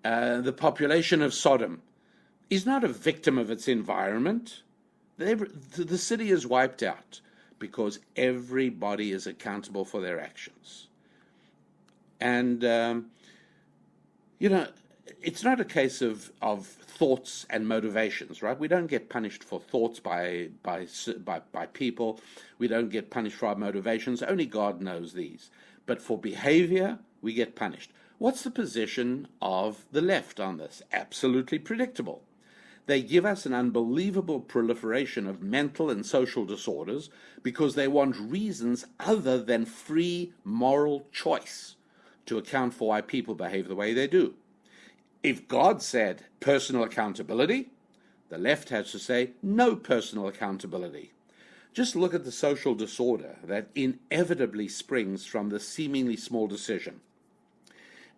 The population of Sodom is not a victim of its environment. The city is wiped out because everybody is accountable for their actions. And, it's not a case of thoughts and motivations, right? We don't get punished for thoughts by people. We don't get punished for our motivations. Only God knows these. But for behavior, we get punished. What's the position of the left on this? Absolutely predictable. They give us an unbelievable proliferation of mental and social disorders because they want reasons other than free moral choice to account for why people behave the way they do. If God said personal accountability, the left has to say no personal accountability. Just look at the social disorder that inevitably springs from the seemingly small decision.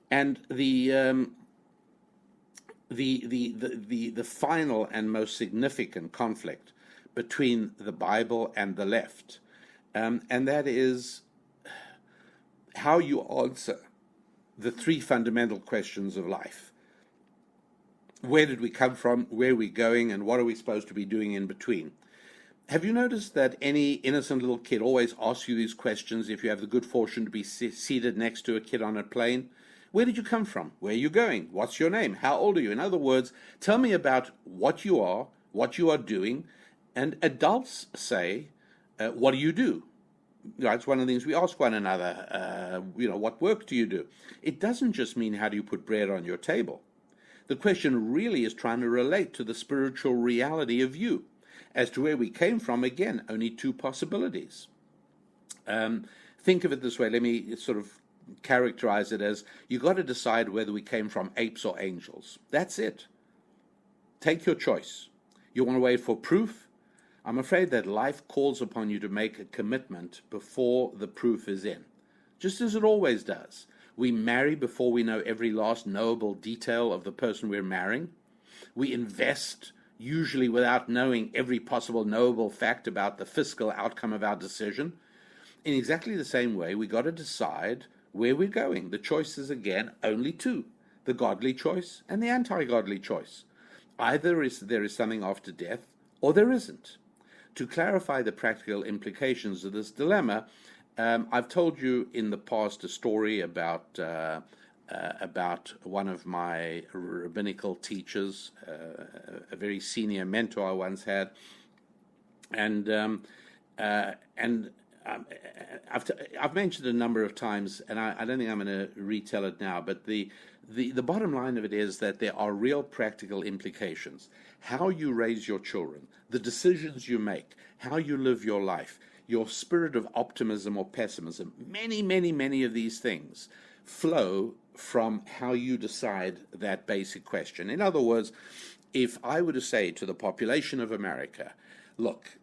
And the final and most significant conflict between the Bible and the left, and that is how you answer the three fundamental questions of life. Where did we come from, where are we going, and what are we supposed to be doing in between? Have you noticed that any innocent little kid always asks you these questions if you have the good fortune to be seated next to a kid on a plane? Where did you come from? Where are you going? What's your name? How old are you? In other words, tell me about what you are doing. And adults say, what do you do? It's one of the things we ask one another, what work do you do? It doesn't just mean how do you put bread on your table. The question really is trying to relate to the spiritual reality of you. As to where we came from, again, only two possibilities. Think of it this way. Let me sort of characterize it as you got to decide whether we came from apes or angels. That's it. Take your choice. You want to wait for proof? I'm afraid that life calls upon you to make a commitment before the proof is in, just as it always does. We marry before we know every last knowable detail of the person we're marrying. We invest usually without knowing every possible knowable fact about the fiscal outcome of our decision. In exactly the same way, we got to decide where we're going. The choice is, again, only two: the godly choice and the anti-godly choice. Either there is something after death, or there isn't. To clarify the practical implications of this dilemma, I've told you in the past a story about one of my rabbinical teachers, a very senior mentor I once had, and I've mentioned it a number of times, and I don't think I'm going to retell it now, but the bottom line of it is that there are real practical implications. How you raise your children, the decisions you make, how you live your life, your spirit of optimism or pessimism, many, many, many of these things flow from how you decide that basic question. In other words, if I were to say to the population of America, look,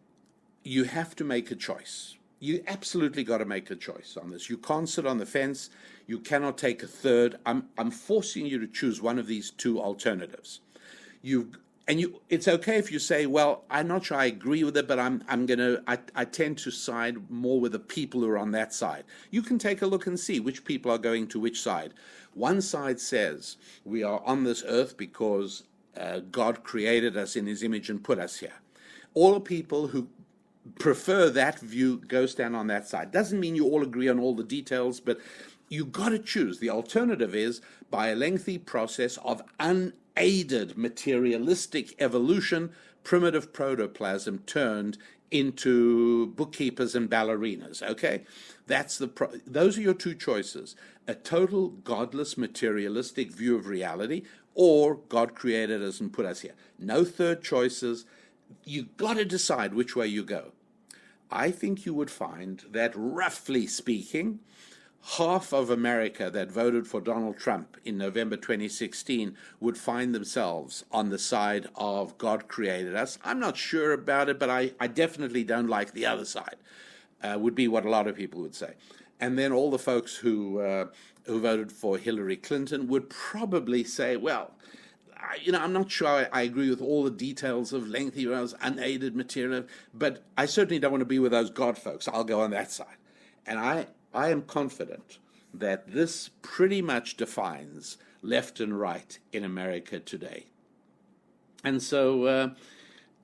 you have to make a choice. You absolutely got to make a choice on this. You can't sit on the fence. You cannot take a third. I'm forcing you to choose one of these two alternatives. It's okay if you say, well, I'm not sure I agree with it, but I tend to side more with the people who are on that side. You can take a look and see which people are going to which side. One side says we are on this earth because God created us in his image and put us here. All people who prefer that view go stand on that side. Doesn't mean you all agree on all the details, but you got to choose. The alternative is by a lengthy process of unaided materialistic evolution, primitive protoplasm turned into bookkeepers and ballerinas. Okay, those are your two choices: a total godless materialistic view of reality, or God created us and put us here. No third choices. You got to decide which way you go. I think you would find that, roughly speaking, half of America that voted for Donald Trump in November 2016 would find themselves on the side of God created us. I'm not sure about it, but I definitely don't like the other side, would be what a lot of people would say. And then all the folks who voted for Hillary Clinton would probably say, well, I'm not sure I agree with all the details of lengthy rows, unaided material, but I certainly don't want to be with those God folks. I'll go on that side. And I am confident that this pretty much defines left and right in America today. And so,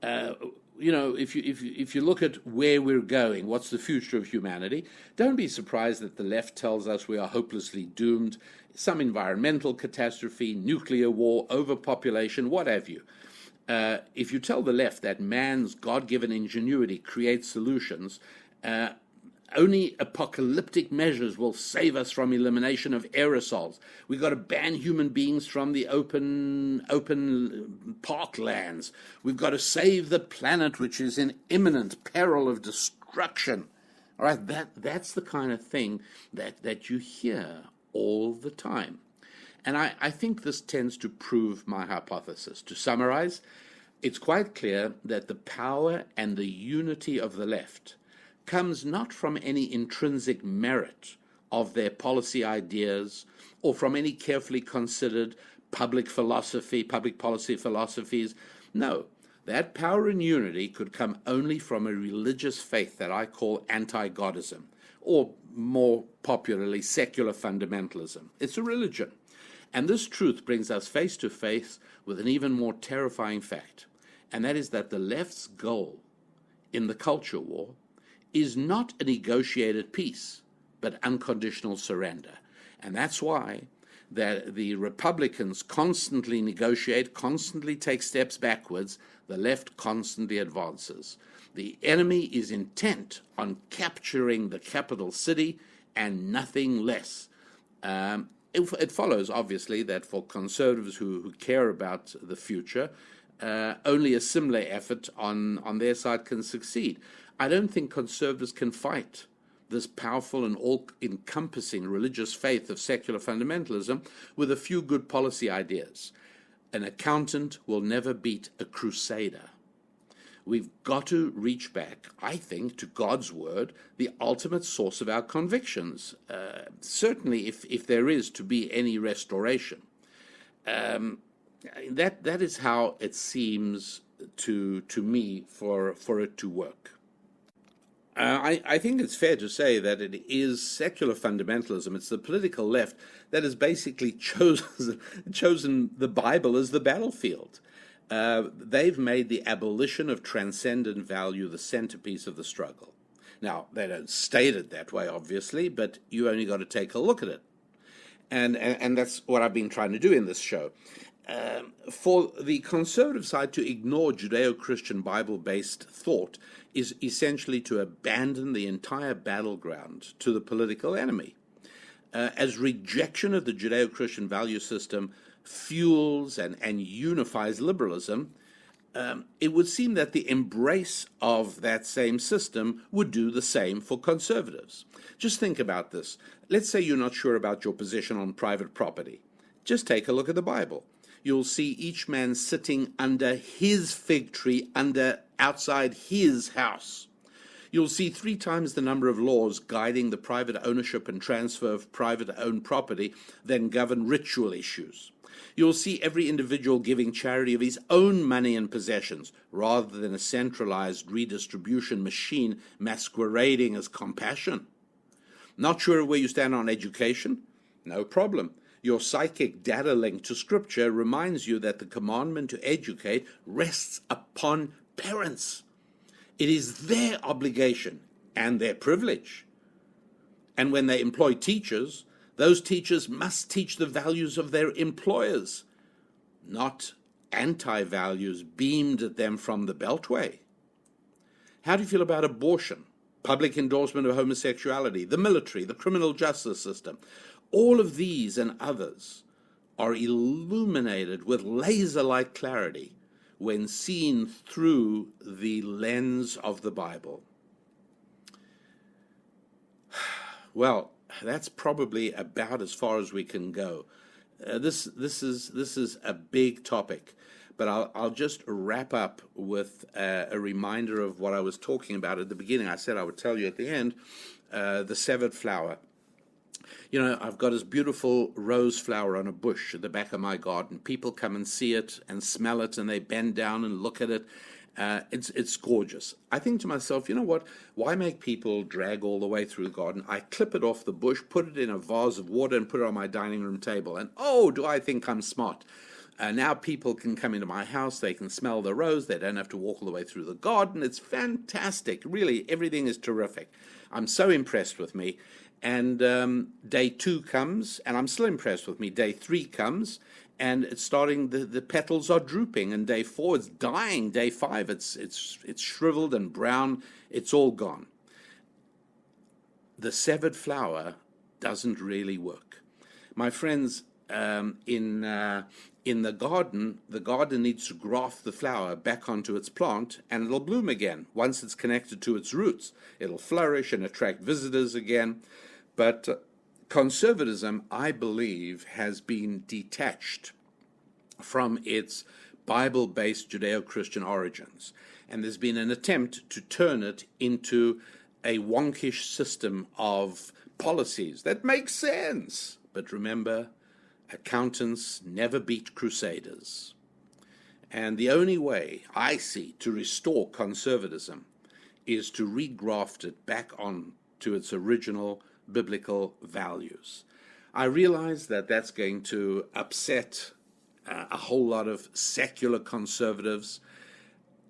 if you look at where we're going, what's the future of humanity, don't be surprised that the left tells us we are hopelessly doomed, some environmental catastrophe, nuclear war, overpopulation, what have you. If you tell the left that man's God-given ingenuity creates solutions, only apocalyptic measures will save us from elimination of aerosols. We've got to ban human beings from the open parklands. We've got to save the planet, which is in imminent peril of destruction. All right, that's the kind of thing that you hear all the time. And I think this tends to prove my hypothesis. To summarize, it's quite clear that the power and the unity of the left comes not from any intrinsic merit of their policy ideas or from any carefully considered public policy philosophies. No, that power and unity could come only from a religious faith that I call anti-Godism, or more popularly, secular fundamentalism. It's a religion. And this truth brings us face to face with an even more terrifying fact, and that is that the left's goal in the culture war is not a negotiated peace, but unconditional surrender. And that's why that the Republicans constantly negotiate, constantly take steps backwards, the left constantly advances. The enemy is intent on capturing the capital city and nothing less. It follows, obviously, that for conservatives who care about the future, only a similar effort on their side can succeed. I don't think conservatives can fight this powerful and all-encompassing religious faith of secular fundamentalism with a few good policy ideas. An accountant will never beat a crusader. We've got to reach back, I think, to God's word, the ultimate source of our convictions, certainly if there is to be any restoration. That is how it seems to me for it to work. I think it's fair to say that it is secular fundamentalism, it's the political left that has basically chosen the Bible as the battlefield. They've made the abolition of transcendent value the centerpiece of the struggle. Now, they don't state it that way, obviously, but you only got to take a look at it. And that's what I've been trying to do in this show. For the conservative side to ignore Judeo-Christian Bible-based thought is essentially to abandon the entire battleground to the political enemy. As rejection of the Judeo-Christian value system fuels and unifies liberalism, it would seem that the embrace of that same system would do the same for conservatives. Just think about this. Let's say you're not sure about your position on private property. Just take a look at the Bible. You'll see each man sitting under his fig tree, outside his house. You'll see 3 times the number of laws guiding the private ownership and transfer of private-owned property than govern ritual issues. You'll see every individual giving charity of his own money and possessions, rather than a centralized redistribution machine masquerading as compassion. Not sure where you stand on education? No problem. Your psychic data link to Scripture reminds you that the commandment to educate rests upon parents. It is their obligation and their privilege. And when they employ teachers, those teachers must teach the values of their employers, not anti-values beamed at them from the Beltway. How do you feel about abortion, public endorsement of homosexuality, the military, the criminal justice system? All of these and others are illuminated with laser-like clarity when seen through the lens of the Bible. Well, that's probably about as far as we can go. This is a big topic, but I'll just wrap up with a reminder of what I was talking about at the beginning. I said I would tell you at the end, the severed flower. You know, I've got this beautiful rose flower on a bush at the back of my garden. People come and see it and smell it, and they bend down and look at it. It's gorgeous. I think to myself, you know what? Why make people drag all the way through the garden? I clip it off the bush, put it in a vase of water, and put it on my dining room table. And oh, do I think I'm smart? Now people can come into my house. They can smell the rose. They don't have to walk all the way through the garden. It's fantastic. Really, everything is terrific. I'm so impressed with me. And day 2 comes, and I'm still impressed with me. Day 3 comes, and it's starting, the petals are drooping, and day 4 it's dying. Day 5 it's shriveled and brown. It's all gone. The severed flower doesn't really work, my friends. In the garden needs to graft the flower back onto its plant, and it'll bloom again once it's connected to its roots. It'll flourish and attract visitors again. But conservatism, I believe, has been detached from its Bible-based Judeo-Christian origins. And there's been an attempt to turn it into a wonkish system of policies that make sense. But remember, accountants never beat Crusaders. And the only way I see to restore conservatism is to regraft it back on to its original biblical values. I realize that that's going to upset a whole lot of secular conservatives,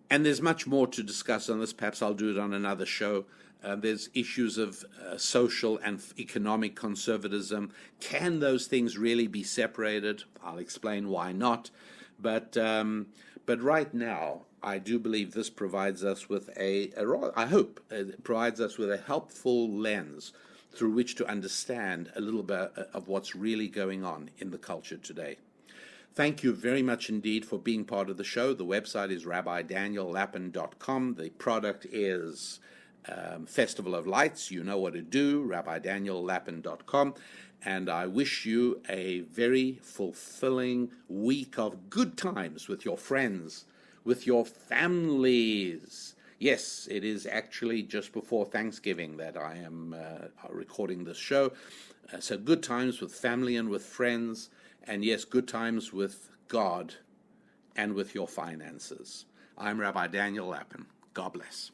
and there's much more to discuss on this. Perhaps I'll do it on another show. There's issues of social and economic conservatism. Can those things really be separated? I'll explain why not. But right now, I do believe this provides us with I hope it provides us with a helpful lens through which to understand a little bit of what's really going on in the culture today. Thank you very much indeed for being part of the show. The website is rabbidaniellappin.com. The product is Festival of Lights. You know what to do, rabbidaniellappin.com. And I wish you a very fulfilling week of good times with your friends, with your families. Yes, it is actually just before Thanksgiving that I am recording this show. So good times with family and with friends. And yes, good times with God and with your finances. I'm Rabbi Daniel Lappin. God bless.